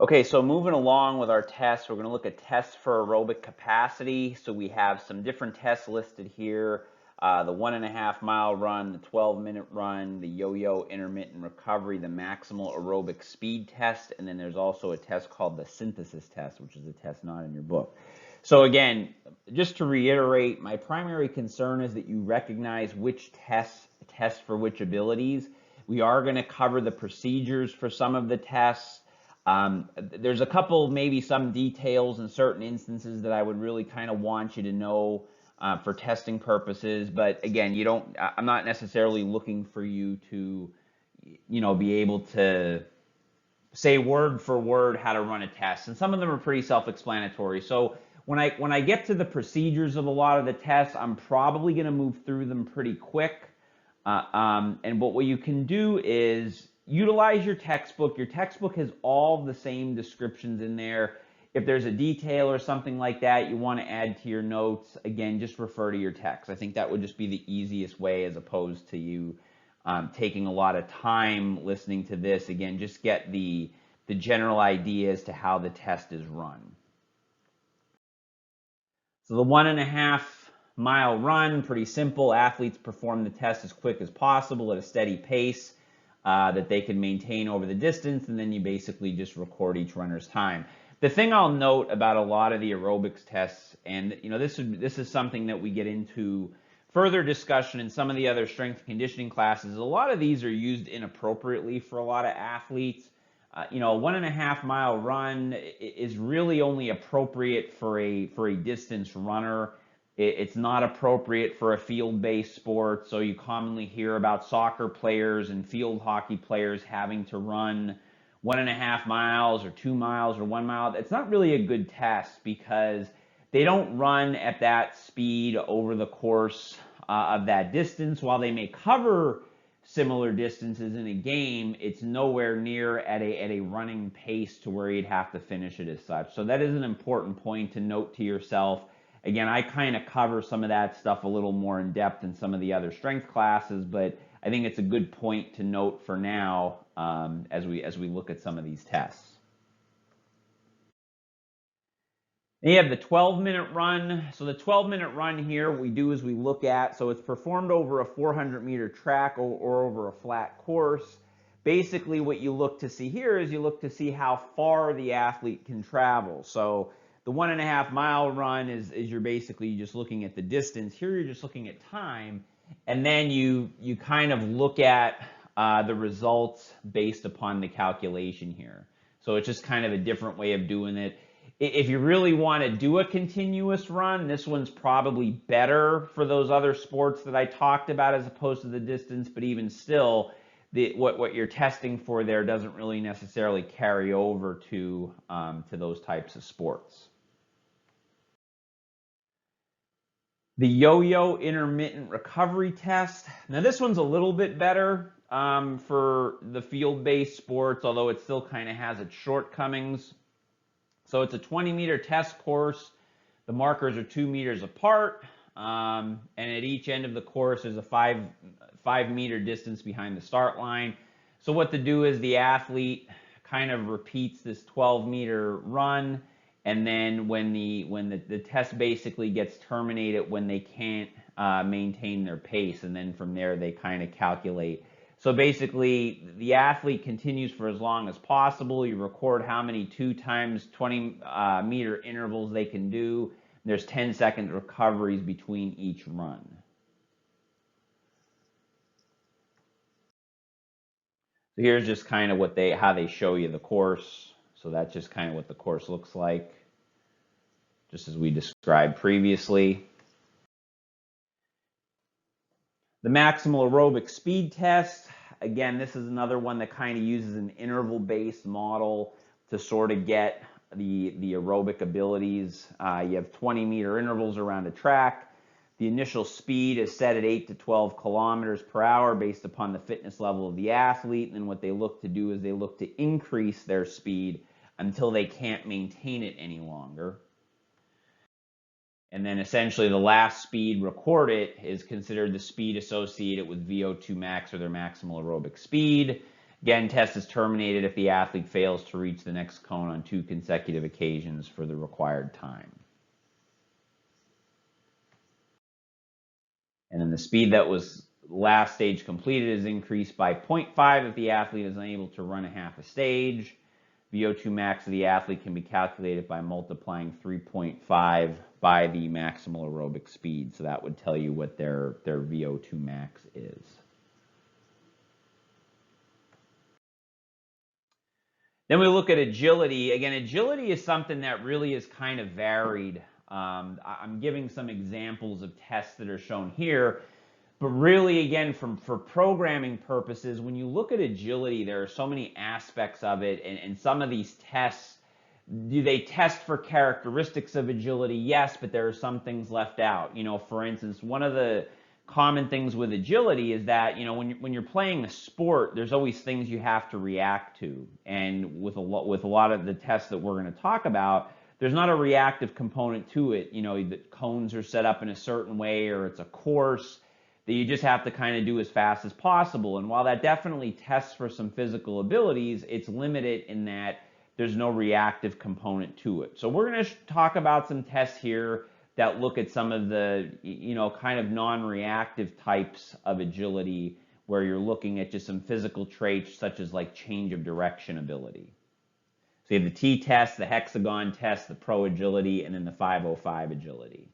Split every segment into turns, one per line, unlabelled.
Okay, so moving along with our tests, we're going to look at tests for aerobic capacity. So we have some different tests listed here. The 1.5 mile run, the 12-minute run, the yo-yo intermittent recovery, the maximal aerobic speed test, and then there's also a test called the synthesis test, which is a test not in your book. So again, just to reiterate, my primary concern is that you recognize which tests test for which abilities. We are going to cover the procedures for some of the tests. There's a couple, maybe some details in certain instances that I would really kind of want you to know for testing purposes. But again, I'm not necessarily looking for you to, be able to say word for word how to run a test. And some of them are pretty self-explanatory. So when I get to the procedures of a lot of the tests, I'm probably going to move through them pretty quick. But what you can do is utilize your textbook. Your textbook has all the same descriptions in there. If there's a detail or something like that you want to add to your notes, again, just refer to your text. I think that would just be the easiest way, as opposed to you taking a lot of time listening to this. Again, just get the general idea as to how the test is run. So the 1.5 mile run, pretty simple. Athletes perform the test as quick as possible at a steady pace that they can maintain over the distance, and then you basically just record each runner's time. The thing I'll note about a lot of the aerobics tests, and this is something that we get into further discussion in some of the other strength and conditioning classes, a lot of these are used inappropriately for a lot of athletes. A 1.5 mile run is really only appropriate for a distance runner. It's not appropriate for a field-based sport. So you commonly hear about soccer players and field hockey players having to run 1.5 miles or 2 miles or 1 mile. It's not really a good test because they don't run at that speed over the course of that distance. While they may cover similar distances in a game, it's nowhere near at a running pace to where you'd have to finish it as such. So that is an important point to note to yourself. Again, I kind of cover some of that stuff a little more in depth in some of the other strength classes, but I think it's a good point to note for now as we look at some of these tests. Then you have the 12-minute run. So the 12-minute run here, what we do is we look at, so it's performed over a 400-meter track or over a flat course. Basically, what you look to see here is you look to see how far the athlete can travel. So the 1.5 mile run is you're basically just looking at the distance. Here you're just looking at time, and then you kind of look at the results based upon the calculation here. So it's just kind of a different way of doing it. If you really want to do a continuous run, this one's probably better for those other sports that I talked about as opposed to the distance, but even still, what you're testing for there doesn't really necessarily carry over to those types of sports. The yo-yo intermittent recovery test. Now this one's a little bit better for the field-based sports, although it still kind of has its shortcomings. So it's a 20-meter test course. The markers are 2 meters apart, and at each end of the course there's a 5-meter distance behind the start line. So what to do is the athlete kind of repeats this 12-meter run, and then when the test basically gets terminated when they can't maintain their pace, and then from there they kind of calculate. So basically, the athlete continues for as long as possible. You record how many 2 times 20-meter intervals they can do. There's 10-second recoveries between each run. So here's just kind of how they show you the course. So that's just kind of what the course looks like, just as we described previously. The maximal aerobic speed test, again, this is another one that kind of uses an interval-based model to sort of get the aerobic abilities. You have 20-meter intervals around a track. The initial speed is set at 8 to 12 kilometers per hour based upon the fitness level of the athlete. And then what they look to do is they look to increase their speed until they can't maintain it any longer. And then essentially the last speed recorded is considered the speed associated with VO2 max, or their maximal aerobic speed. Again, test is terminated if the athlete fails to reach the next cone on 2 consecutive occasions for the required time. And then the speed that was last stage completed is increased by 0.5 if the athlete is unable to run a half a stage. VO2 max of the athlete can be calculated by multiplying 3.5 by the maximal aerobic speed. So that would tell you what their VO2 max is. Then we look at agility. Again, agility is something that really is kind of varied. I'm giving some examples of tests that are shown here. But really, again, for programming purposes, when you look at agility, there are so many aspects of it. And some of these tests, do they test for characteristics of agility? Yes, but there are some things left out. You know, for instance, one of the common things with agility is that, you know, when you're playing a sport, there's always things you have to react to. And with a lot of the tests that we're going to talk about, there's not a reactive component to it. You know, the cones are set up in a certain way, or it's a course that you just have to kind of do as fast as possible. And while that definitely tests for some physical abilities, it's limited in that there's no reactive component to it. So we're going to talk about some tests here that look at some of the, you know, kind of non-reactive types of agility, where you're looking at just some physical traits such as like change of direction ability. So you have the T-test, the Hexagon test, the Pro agility, and then the 505 agility.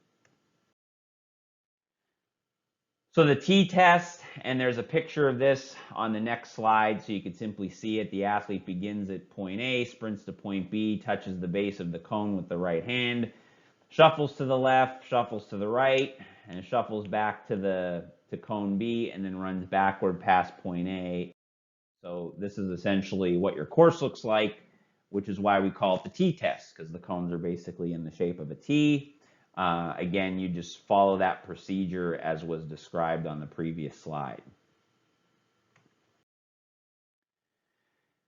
So the T-test, and there's a picture of this on the next slide so you can simply see it. The athlete begins at point A, sprints to point B, touches the base of the cone with the right hand, shuffles to the left, shuffles to the right, and shuffles back to cone B, and then runs backward past point A. So this is essentially what your course looks like, which is why we call it the T-test, because the cones are basically in the shape of a T. Again, you just follow that procedure as was described on the previous slide.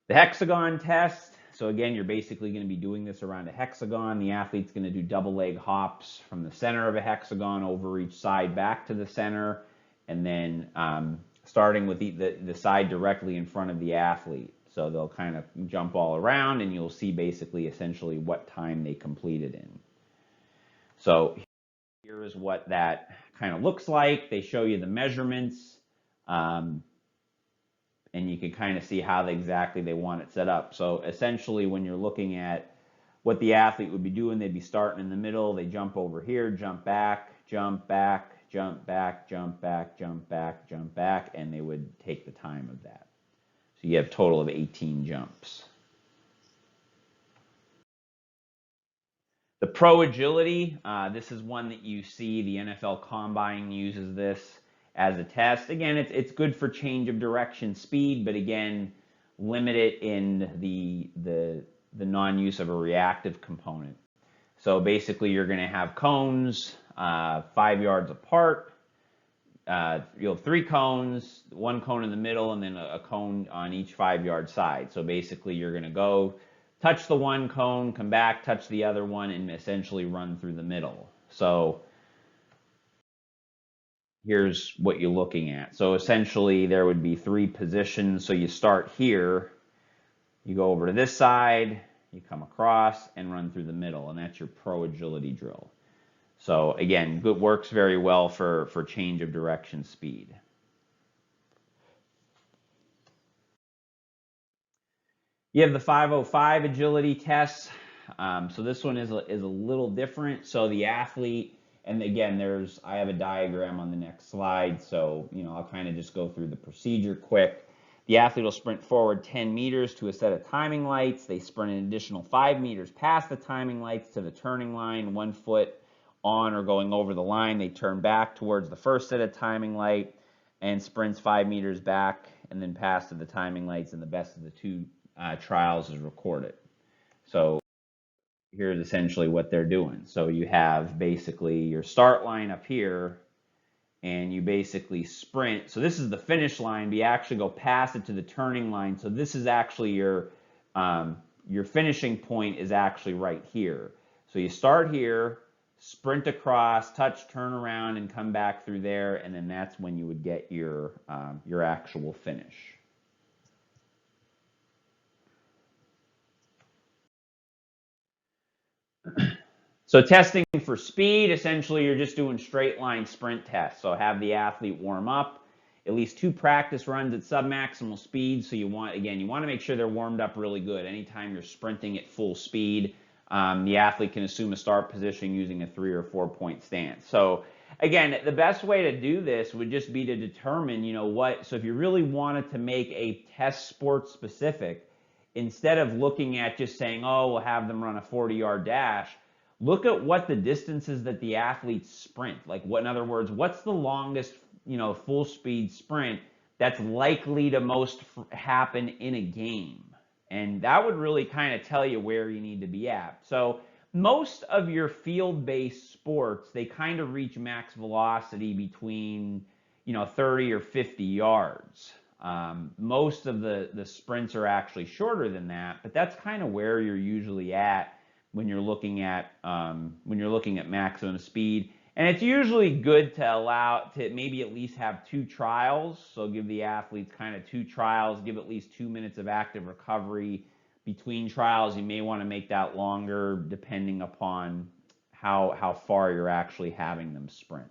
The Hexagon test. So again, you're basically going to be doing this around a hexagon. The athlete's going to do double leg hops from the center of a hexagon over each side back to the center, and then starting with the side directly in front of the athlete. So they'll kind of jump all around, and you'll see basically essentially what time they completed in. So here is what that kind of looks like. They show you the measurements, and you can kind of see how exactly they want it set up. So essentially, when you're looking at what the athlete would be doing, they'd be starting in the middle. They jump over here, jump back, jump back, jump back, jump back, jump back, jump back, and they would take the time of that. So you have a total of 18 jumps. The Pro agility, this is one that you see the NFL Combine uses this as a test. Again, it's good for change of direction speed, but again, limited in the non-use of a reactive component. So basically, you're going to have cones 5 yards apart. You'll have 3 cones, 1 cone in the middle, and then a cone on each 5-yard side. So basically, you're going to go touch the 1 cone, come back, touch the other one, and essentially run through the middle. So here's what you're looking at. So essentially, there would be 3 positions. So you start here, you go over to this side, you come across, and run through the middle, and that's your Pro agility drill. So again, it works very well for change of direction speed. You have the 505 agility test. So this one is a little different. So the athlete, and again, I have a diagram on the next slide. So, you know, I'll kind of just go through the procedure quick. The athlete will sprint forward 10 meters to a set of timing lights. They sprint an additional 5 meters past the timing lights to the turning line, 1 foot on or going over the line. They turn back towards the first set of timing light and sprints 5 meters back and then pass to the timing lights, and the best of the 2 trials is recorded. So here's essentially what they're doing. So you have basically your start line up here, and you basically sprint. So this is the finish line, but you actually go past it to the turning line. So this is actually your finishing point is actually right here. So you start here, sprint across, touch, turn around, and come back through there, and then that's when you would get your actual finish. So testing for speed, essentially you're just doing straight line sprint tests. So have the athlete warm up, at least 2 practice runs at submaximal speed. So you want to make sure they're warmed up really good. Anytime you're sprinting at full speed, the athlete can assume a start position using a 3 or 4 point stance. So again, the best way to do this would just be to determine, so if you really wanted to make a test sport specific, instead of looking at just saying, oh, we'll have them run a 40-yard dash, look at what the distances that the athletes sprint. Like, in other words, what's the longest, full speed sprint that's likely to most happen in a game? And that would really kind of tell you where you need to be at. So most of your field-based sports, they kind of reach max velocity between, 30 or 50 yards. Most of the sprints are actually shorter than that, but that's kind of where you're usually at when you're looking at maximum speed. And it's usually good to allow to maybe at least have 2 trials. So give the athletes kind of 2 trials, give at least 2 minutes of active recovery between trials. You may want to make that longer depending upon how far you're actually having them sprint.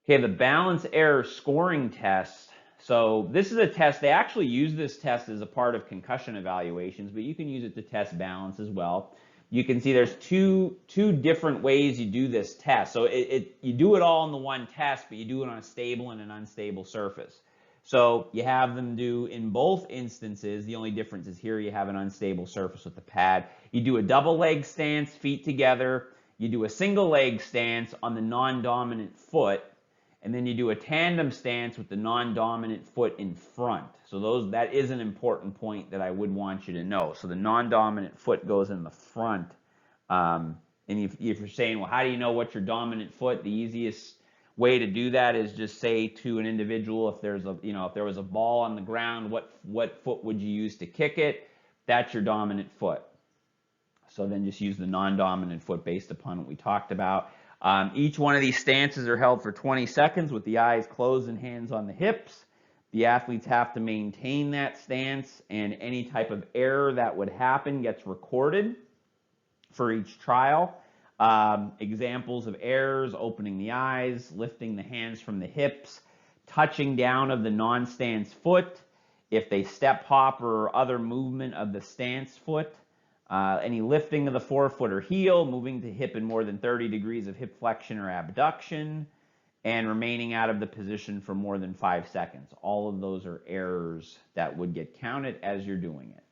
Okay, the balance error scoring test. So this is a test, they actually use this test as a part of concussion evaluations, but you can use it to test balance as well. You can see there's two different ways you do this test. So you do it all in the one test, but you do it on a stable and an unstable surface. So you have them do in both instances, the only difference is here you have an unstable surface with the pad. You do a double leg stance, feet together. You do a single leg stance on the non-dominant foot. And then you do a tandem stance with the non-dominant foot in front. So that is an important point that I would want you to know. So the non-dominant foot goes in the front. And if you're saying, well, how do you know what's your dominant foot? The easiest way to do that is just say to an individual, if there was a ball on the ground, what foot would you use to kick it? That's your dominant foot. So then just use the non-dominant foot based upon what we talked about. Each one of these stances are held for 20 seconds with the eyes closed and hands on the hips. The athletes have to maintain that stance, and any type of error that would happen gets recorded for each trial. Examples of errors: opening the eyes, lifting the hands from the hips, touching down of the non-stance foot, if they step hop or other movement of the stance foot, any lifting of the forefoot or heel, moving to hip in more than 30 degrees of hip flexion or abduction, and remaining out of the position for more than 5 seconds. All of those are errors that would get counted as you're doing it.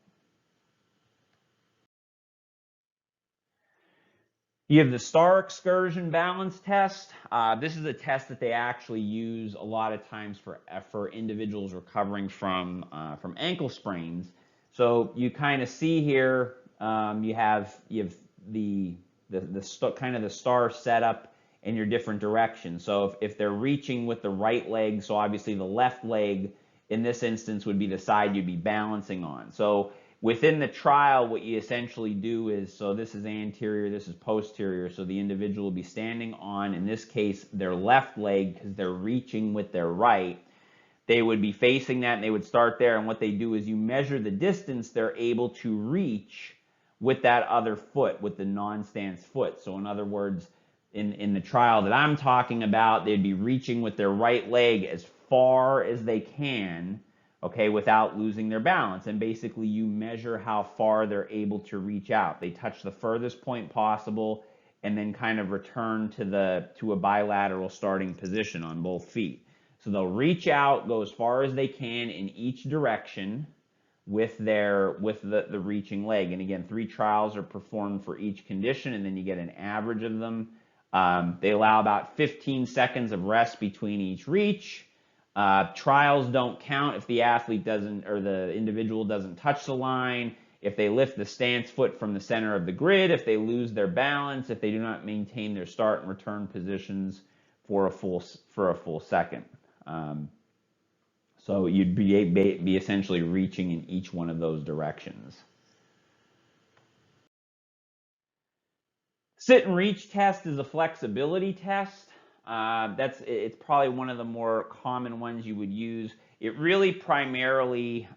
You have the STAR Excursion balance test. This is a test that they actually use a lot of times for individuals recovering from ankle sprains. So you kind of see here, you have the kind of the STAR setup in your different directions. So if they're reaching with the right leg, so obviously the left leg in this instance would be the side you'd be balancing on. So within the trial, what you essentially do is, so this is anterior, this is posterior, so the individual will be standing on, in this case, their left leg because they're reaching with their right. They would be facing that and they would start there, and what they do is you measure the distance they're able to reach with that other foot, with the non-stance foot. So in other words, in the trial that I'm talking about, they'd be reaching with their right leg as far as they can, okay, without losing their balance. And basically you measure how far they're able to reach out. They touch the furthest point possible and then kind of return to a bilateral starting position on both feet. So they'll reach out, go as far as they can in each direction with the reaching leg. And again, 3 trials are performed for each condition, and then you get an average of them. They allow about 15 seconds of rest between each reach. Trials don't count if the athlete doesn't, or the individual doesn't touch the line, if they lift the stance foot from the center of the grid, if they lose their balance, if they do not maintain their start and return positions for a full second. So you'd be essentially reaching in each one of those directions. Sit and reach test is a flexibility test. It's probably one of the more common ones you would use. It really primarily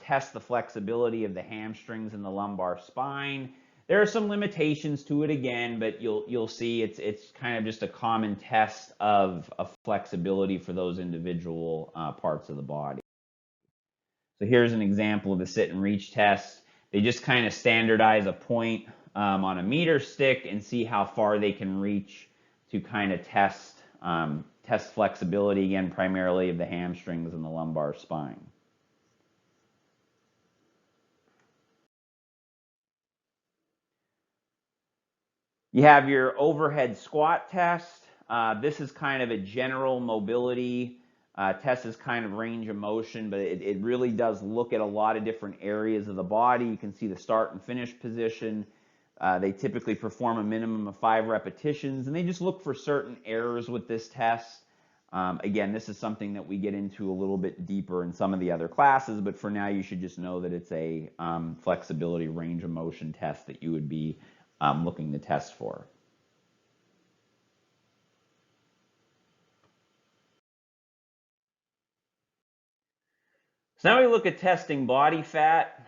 tests the flexibility of the hamstrings and the lumbar spine. There are some limitations to it again, but you'll see it's kind of just a common test of flexibility for those individual parts of the body. So here's an example of a sit and reach test. They just kind of standardize a point on a meter stick and see how far they can reach to kind of test flexibility, again, primarily of the hamstrings and the lumbar spine. You have your overhead squat test. This is kind of a general mobility test, is kind of range of motion, but it really does look at a lot of different areas of the body. You can see the start and finish position. They typically perform a minimum of 5 repetitions, and they just look for certain errors with this test. Again, this is something that we get into a little bit deeper in some of the other classes, but for now you should just know that it's a flexibility range of motion test that you would be looking to test for. So now we look at testing body fat.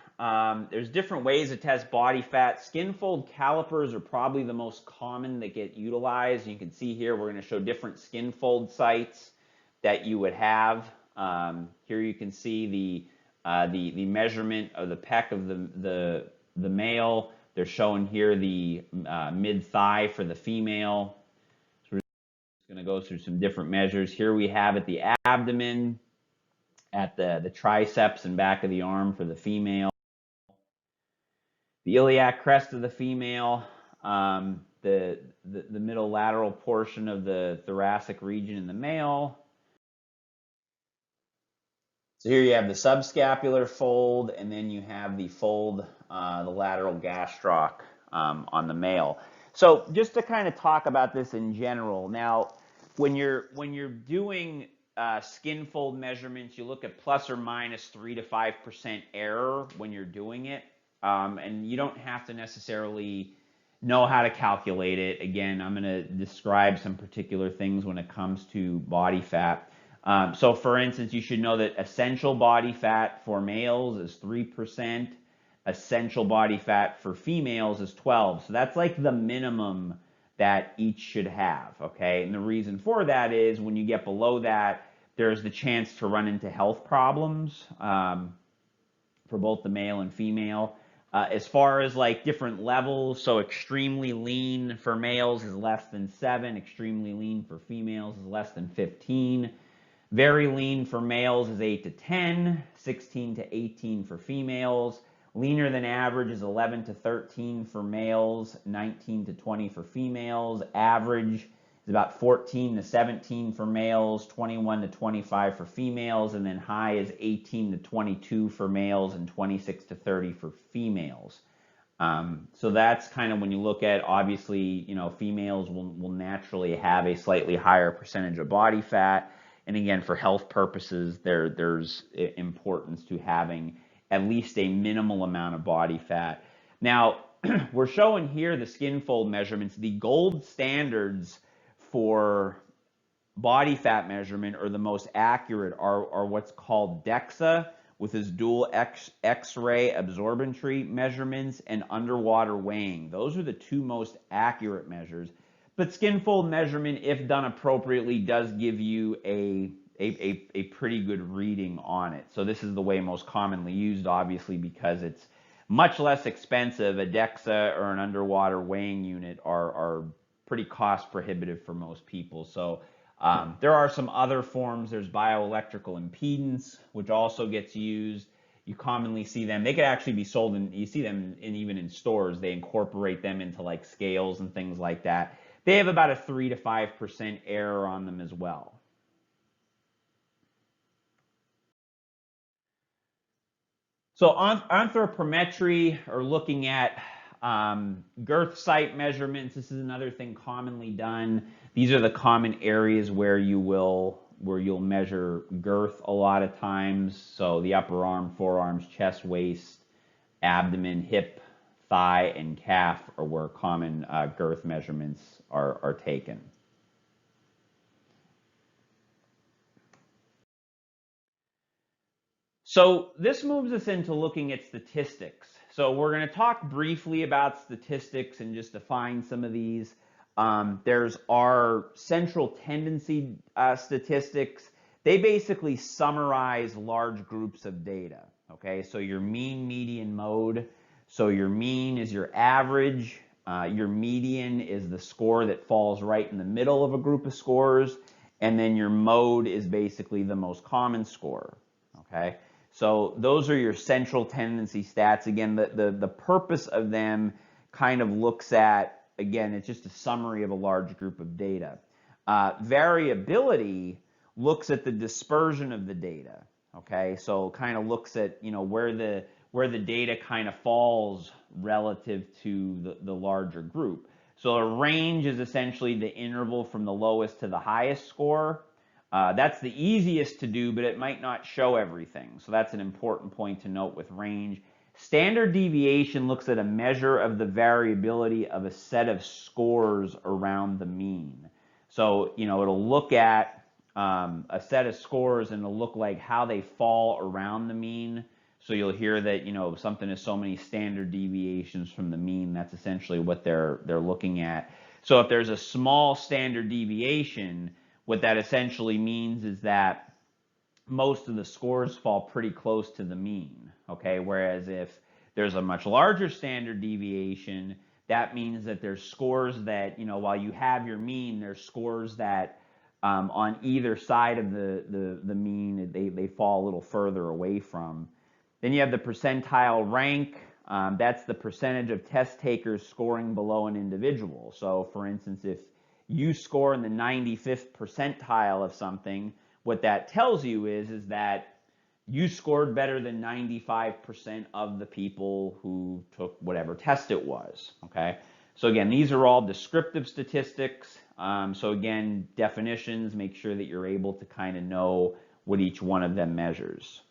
There's different ways to test body fat. Skinfold calipers are probably the most common that get utilized. You can see here we're going to show different skinfold sites that you would have. Here you can see the measurement of the pec of the male. They're showing here the mid thigh for the female. So we're just going to go through some different measures. Here we have at the abdomen, at the triceps and back of the arm for the female, the iliac crest of the female, the middle lateral portion of the thoracic region in the male. So here you have the subscapular fold, and then you have the fold, the lateral gastroc on the male. So just to kind of talk about this in general, now when you're doing skinfold measurements, you look at plus or minus 3 to 5% error when you're doing it, and you don't have to necessarily know how to calculate it. Again, I'm going to describe some particular things when it comes to body fat. So for instance, you should know that essential body fat for males is 3%. Essential body fat for females is 12%. So that's like the minimum that each should have, okay? And the reason for that is when you get below that, there's the chance to run into health problems for both the male and female. As far as like different levels, so extremely lean for males is less than 7, extremely lean for females is less than 15. Very lean for males is 8 to 10, 16 to 18 for females. Leaner than average is 11 to 13 for males, 19 to 20 for females. Average is about 14 to 17 for males, 21 to 25 for females, and then high is 18 to 22 for males and 26 to 30 for females. So that's kind of when you look at, obviously, you know, females will naturally have a slightly higher percentage of body fat. And again, for health purposes, there's importance to having at least a minimal amount of body fat. Now, we're showing here the skinfold measurements. The gold standards for body fat measurement, or the most accurate, are what's called DEXA, with its dual X-ray absorptiometry measurements, and underwater weighing. Those are the two most accurate measures. But skinfold measurement, if done appropriately, does give you a pretty good reading on it. So this is the way most commonly used, obviously, because it's much less expensive. A DEXA or an underwater weighing unit are pretty cost prohibitive for most people. So there are some other forms. There's bioelectrical impedance, which also gets used. You commonly see them. They could actually be sold, and you see them even in stores. They incorporate them into like scales and things like that. They have about a 3 to 5% error on them as well. So anthropometry, or looking at girth site measurements, this is another thing commonly done. These are the common areas where you'll measure girth a lot of times. So the upper arm, forearms, chest, waist, abdomen, hip, thigh, and calf are where common girth measurements are taken. So this moves us into looking at statistics. So we're going to talk briefly about statistics and just define some of these. There's our central tendency statistics. They basically summarize large groups of data. Okay, so your mean, median, mode. So your mean is your average. Your median is the score that falls right in the middle of a group of scores. And then your mode is basically the most common score. Okay. So those are your central tendency stats. Again, the purpose of them kind of looks at, again, it's just a summary of a large group of data. Variability looks at the dispersion of the data. Okay, so kind of looks at, you know, where the data kind of falls relative to the larger group. So a range is essentially the interval from the lowest to the highest score. That's the easiest to do, but it might not show everything. So that's an important point to note with range. Standard deviation looks at a measure of the variability of a set of scores around the mean. So, you know, it'll look at a set of scores and it'll look like how they fall around the mean. So you'll hear that, you know, something is so many standard deviations from the mean. That's essentially what they're looking at. So if there's a small standard deviation, what that essentially means is that most of the scores fall pretty close to the mean, okay? Whereas if there's a much larger standard deviation, that means that there's scores that, you know, while you have your mean, there's scores that on either side of the mean, they fall a little further away from. Then you have the percentile rank. That's the percentage of test takers scoring below an individual. So for instance, if you score in the 95th percentile of something, what that tells you is that you scored better than 95% of the people who took whatever test it was, okay? So again, these are all descriptive statistics. So again, definitions, make sure that you're able to kind of know what each one of them measures.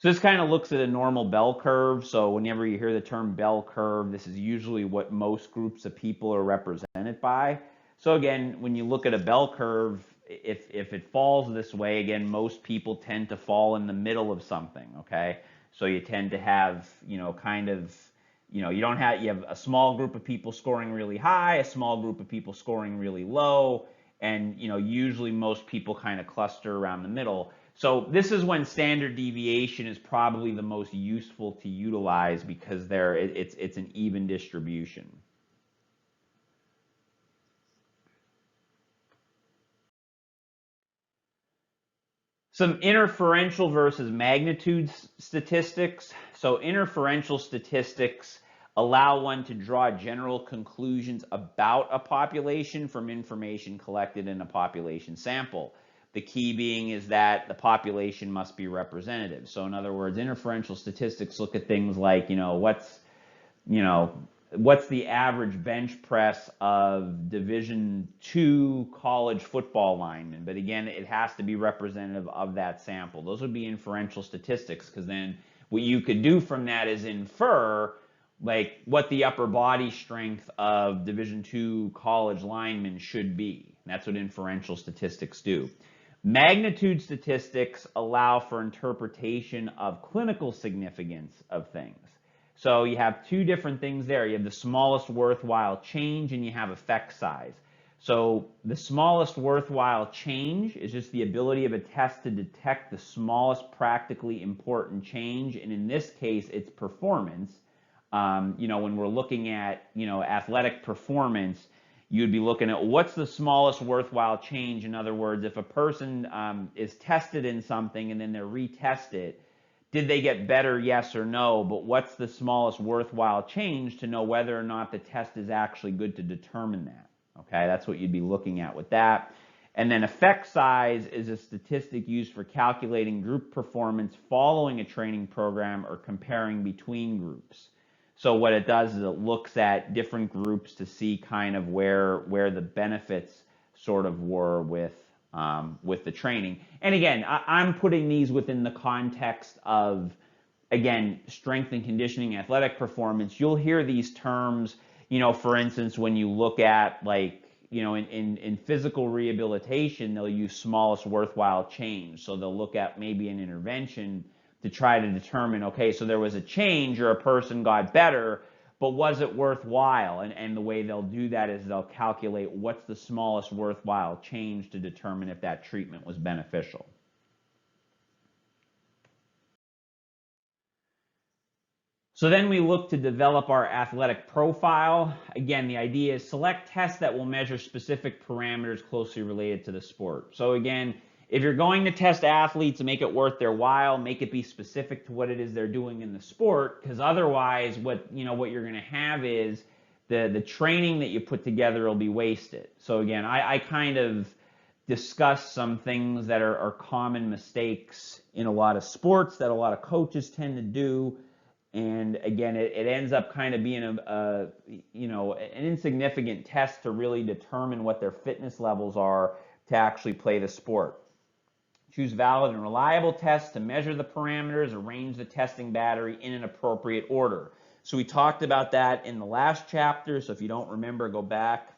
So this kind of looks at a normal bell curve. So whenever you hear the term bell curve, this is usually what most groups of people are represented by. So again, when you look at a bell curve, if it falls this way, again, most people tend to fall in the middle of something, okay? So you tend to have, you know, kind of, you know, you have a small group of people scoring really high, a small group of people scoring really low, and, you know, usually most people kind of cluster around the middle. So this is when standard deviation is probably the most useful to utilize because it's an even distribution. Some interferential versus magnitude statistics. So interferential statistics allow one to draw general conclusions about a population from information collected in a population sample. The key being is that the population must be representative. So in other words, interferential statistics look at things like, what's the average bench press of Division II college football linemen? But again, it has to be representative of that sample. Those would be inferential statistics, because then what you could do from that is infer like what the upper body strength of Division II college linemen should be. That's what inferential statistics do. Magnitude statistics allow for interpretation of clinical significance of things. So you have two different things there. You have the smallest worthwhile change and you have effect size. So the smallest worthwhile change is just the ability of a test to detect the smallest practically important change. And in this case, it's performance. When we're looking at, athletic performance, you'd be looking at what's the smallest worthwhile change. In other words, if a person is tested in something and then they're retested, did they get better, yes or no? But what's the smallest worthwhile change to know whether or not the test is actually good to determine that? Okay, that's what you'd be looking at with that. And then effect size is a statistic used for calculating group performance following a training program or comparing between groups. So what it does is it looks at different groups to see kind of where the benefits sort of were with the training. And again, I'm putting these within the context of, again, strength and conditioning, athletic performance. You'll hear these terms, for instance, when you look at like, in physical rehabilitation, they'll use smallest worthwhile change. So they'll look at maybe an intervention to try to determine, okay, so there was a change or a person got better, but was it worthwhile? And the way they'll do that is they'll calculate what's the smallest worthwhile change to determine if that treatment was beneficial. So then we look to develop our athletic profile. Again, the idea is select tests that will measure specific parameters closely related to the sport. So again, if you're going to test athletes and make it worth their while, make it be specific to what it is they're doing in the sport, because otherwise what you're going to have is the training that you put together will be wasted. So again, I kind of discuss some things that are common mistakes in a lot of sports that a lot of coaches tend to do. And again, it ends up kind of being an insignificant test to really determine what their fitness levels are to actually play the sport. Choose valid and reliable tests to measure the parameters, arrange the testing battery in an appropriate order. So we talked about that in the last chapter. So if you don't remember, go back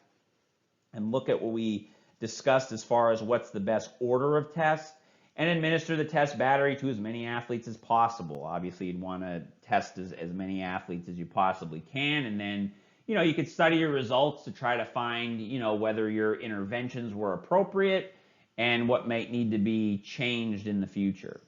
and look at what we discussed as far as what's the best order of tests. And administer the test battery to as many athletes as possible. Obviously, you'd want to test as many athletes as you possibly can. And then, you could study your results to try to find, whether your interventions were appropriate and what might need to be changed in the future.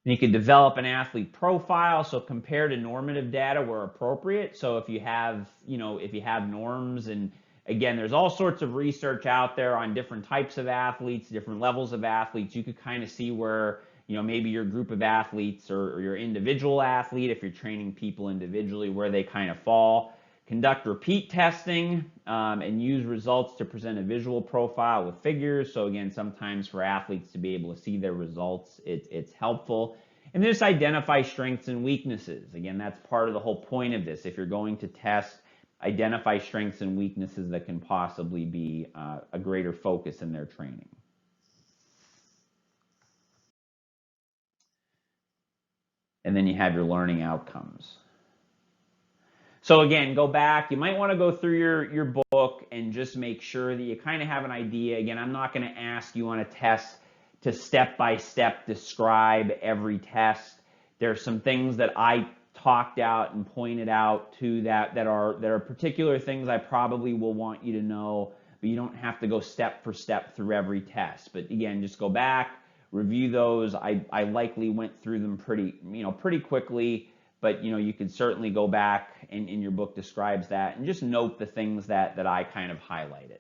And you could develop an athlete profile, so compare to normative data where appropriate. So if you have, norms, and again, there's all sorts of research out there on different types of athletes, different levels of athletes. You could kind of see where, maybe your group of athletes or your individual athlete, if you're training people individually, where they kind of fall. Conduct repeat testing and use results to present a visual profile with figures. So again, sometimes for athletes to be able to see their results, it's helpful. And just identify strengths and weaknesses. Again, that's part of the whole point of this. If you're going to test, identify strengths and weaknesses that can possibly be a greater focus in their training. And then you have your learning outcomes. So again, go back. You might want to go through your book and just make sure that you kind of have an idea. Again, I'm not going to ask you on a test to step-by-step describe every test. There's some things that I talked out and pointed out to that are particular things I probably will want you to know, but you don't have to go step for step through every test. But again, just go back, review those. I likely went through them pretty quickly, but you could certainly go back and in your book describes that and just note the things that I kind of highlighted.